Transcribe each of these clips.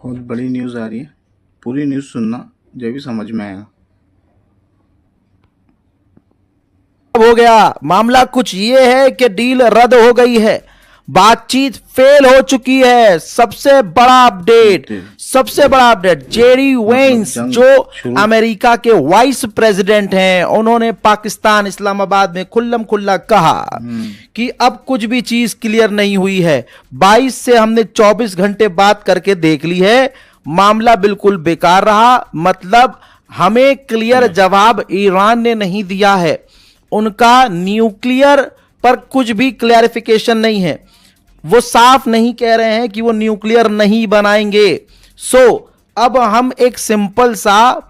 बहुत बड़ी न्यूज़ आ रही है, पूरी न्यूज़ सुनना जब भी समझ में आएगा। हो गया मामला कुछ ये है कि डील रद्द हो गई है, बातचीत फेल हो चुकी है। सबसे बड़ा अपडेट जेरी मतलब वेंस जंग जो शुरू। अमेरिका के वाइस प्रेसिडेंट हैं, उन्होंने पाकिस्तान इस्लामाबाद में खुल्लम खुल्ला कहा कि अब कुछ भी चीज क्लियर नहीं हुई है। 22 से हमने 24 घंटे बात करके देख ली है, मामला बिल्कुल बेकार रहा। मतलब हमें क्लियर जवाब ईरान ने नहीं दिया है, उनका न्यूक्लियर पर कुछ भी क्लैरिफिकेशन नहीं है। वो साफ नहीं कह रहे हैं कि वो न्यूक्लियर नहीं बनाएंगे। अब हम एक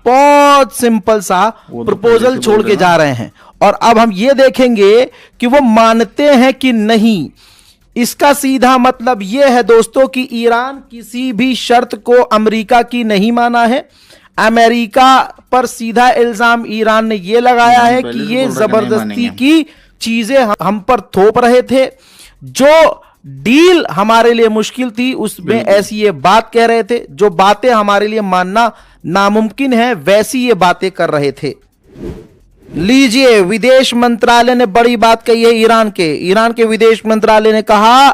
बहुत सिंपल सा वो तो पहले प्रपोजल से छोड़ बोल के रहे जा ना। रहे हैं और अब हम ये देखेंगे कि वो मानते हैं कि नहीं। इसका सीधा मतलब यह है दोस्तों कि ईरान किसी भी शर्त को अमेरिका की नहीं माना है। अमेरिका पर सीधा इल्जाम ईरान ने यह लगाया ईरान है कि पहले से ये बोल रहा है कि नहीं जबरदस्ती मानेंगे हम। की चीजें हम पर थोप रहे थे। जो डील हमारे लिए मुश्किल थी उसमें बिल्कुल। ऐसी ये बात कह रहे थे, जो बातें हमारे लिए मानना नामुमकिन है वैसी ये बातें कर रहे थे। लीजिए, विदेश मंत्रालय ने बड़ी बात कही है। ईरान के विदेश मंत्रालय ने कहा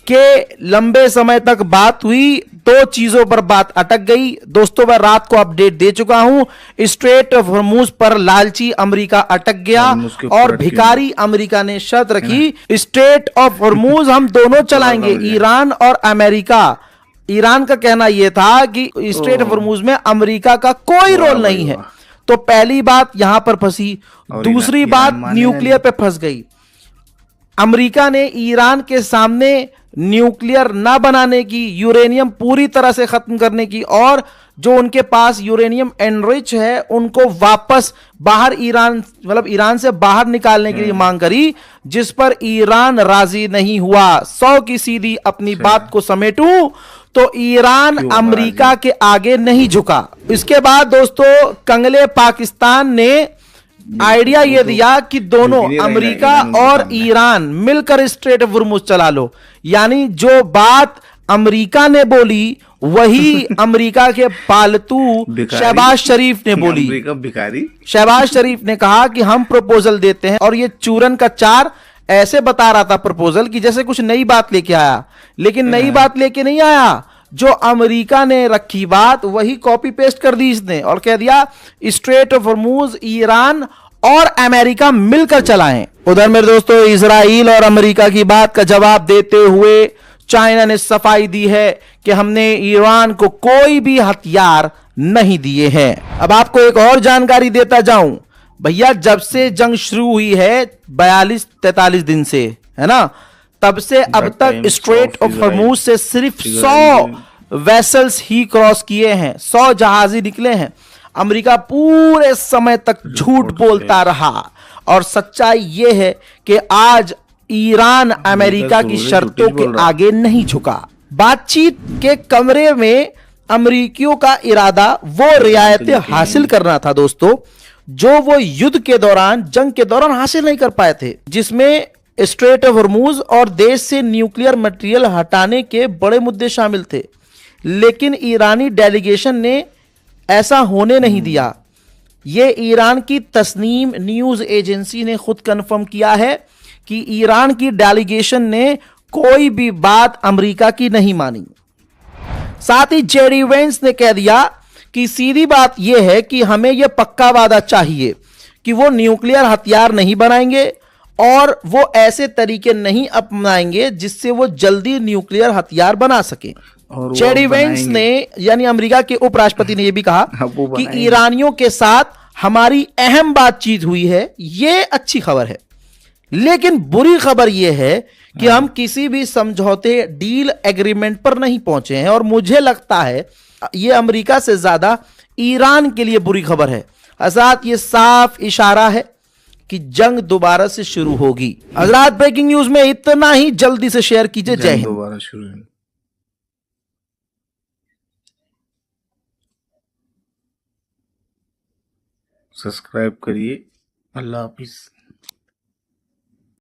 कि लंबे समय तक बात हुई, दो चीजों पर बात अटक गई। दोस्तों, मैं रात को अपडेट दे चुका हूं, स्ट्रेट ऑफ हॉर्मुज पर लालची अमेरिका अटक गया हॉर्मुज के ऊपर और अटकी हुई भिखारी अमेरिका ने शर्त है ना। रखी, स्ट्रेट ऑफ हॉर्मुज हम दोनों थोड़ा चलाएंगे, समझ गया। ईरान और अमेरिका। ईरान का कहना यह था कि स्ट्रेट ऑफ ओह। हॉर्मुज में अमेरिका का कोई वाह रोल भाई नहीं है। वाह। तो पहली बात यहां पर फंसी। और दूसरी ईरान बात मानेगा न्यूक्लियर नहीं। पे फंस गई। अमेरिका ने ईरान के सामने न्यूक्लियर ना बनाने की, यूरेनियम पूरी तरह से खत्म करने की, और जो उनके पास यूरेनियम एनरिच है उनको वापस बाहर ईरान से बाहर निकालने के लिए मांग करी, जिस पर ईरान राजी नहीं हुआ। 100 की सीधी अपनी बात को समेटूं तो ईरान क्यों होगा अमेरिका राजी। के आगे नहीं झुका। इसके बाद दोस्तों कंगले पाकिस्तान ने आइडिया वो ये तो दिया कि दोनों झुक ही नहीं रहेगा अमेरिका ईरान उनके और सामने। ईरान मिलकर स्ट्रेट ऑफ हॉर्मुज चला लो। यानी जो बात अमेरिका ने बोली वही अमेरिका के पालतू भिखारी। शहबाज शरीफ ने बोली। अमेरिका भिखारी। शहबाज शरीफ ने कहा कि हम प्रपोजल देते हैं, और ये चूरन का चार ऐसे बता रहा था प्रपोजल की जैसे कुछ नई बात लेके आया, लेकिन नई बात लेके नहीं आया। जो अमेरिका ने रखी बात वही कॉपी पेस्ट कर दी इसने और कह दिया स्ट्रेट ऑफ हॉर्मुज ईरान और अमेरिका मिलकर चलाएं। उधर मेरे दोस्तों इजराइल और अमेरिका की बात का जवाब देते हुए चाइना ने सफाई दी है कि हमने ईरान को कोई भी हथियार नहीं दिए हैं। अब आपको एक और जानकारी देता जाऊं भैया, जब से जंग शुरू हुई है 42-43 दिन से, है ना, तब से अब तक स्ट्रेट ऑफ हॉर्मुज से सिर्फ 100 वेसल्स ही क्रॉस किए हैं, 100 जहाजी निकले हैं। अमेरिका पूरे समय तक झूठ बोलता रहा और सच्चाई यह है कि आज ईरान अमेरिका की शर्तों के आगे नहीं झुका। बातचीत के कमरे में अमेरिकियों का इरादा वो रियायतें हासिल करना था दोस्तों, जो वो युद्ध के दौरान, जंग के दौरान हासिल नहीं कर पाए थे, जिसमें स्ट्रेट ऑफ हॉर्मुज और देश से न्यूक्लियर मटेरियल हटाने के बड़े मुद्दे शामिल थे। लेकिन ईरानी डेलीगेशन ने ऐसा होने नहीं दिया। यह ईरान की तस्नीम न्यूज एजेंसी ने खुद कंफर्म किया है कि ईरान की डेलीगेशन ने कोई भी बात अमेरिका की नहीं मानी। साथ ही जेडी वेंस ने कह दिया कि सीधी बात यह है कि हमें यह पक्का वादा चाहिए कि वो न्यूक्लियर हथियार नहीं बनाएंगे और वो ऐसे तरीके नहीं अपनाएंगे जिससे वो जल्दी न्यूक्लियर हथियार बना सके। जेडी वेंस ने, यानी अमेरिका के उपराष्ट्रपति ने यह भी कहा कि ईरानियों के साथ हमारी अहम बातचीत हुई है। यह अच्छी खबर है, लेकिन बुरी खबर यह है कि हम किसी भी समझौते, डील, एग्रीमेंट पर नहीं पहुंचे हैं, और मुझे लगता है यह अमेरिका से ज्यादा ईरान के लिए बुरी खबर है। हज़रात, यह साफ इशारा है कि जंग दोबारा से शुरू होगी। हज़रात, ब्रेकिंग न्यूज में इतना ही, जल्दी से शेयर कीजिए। जय हिंद। दोबारा शुरू। सब्सक्राइब करिए। अल्लाह हाफिज।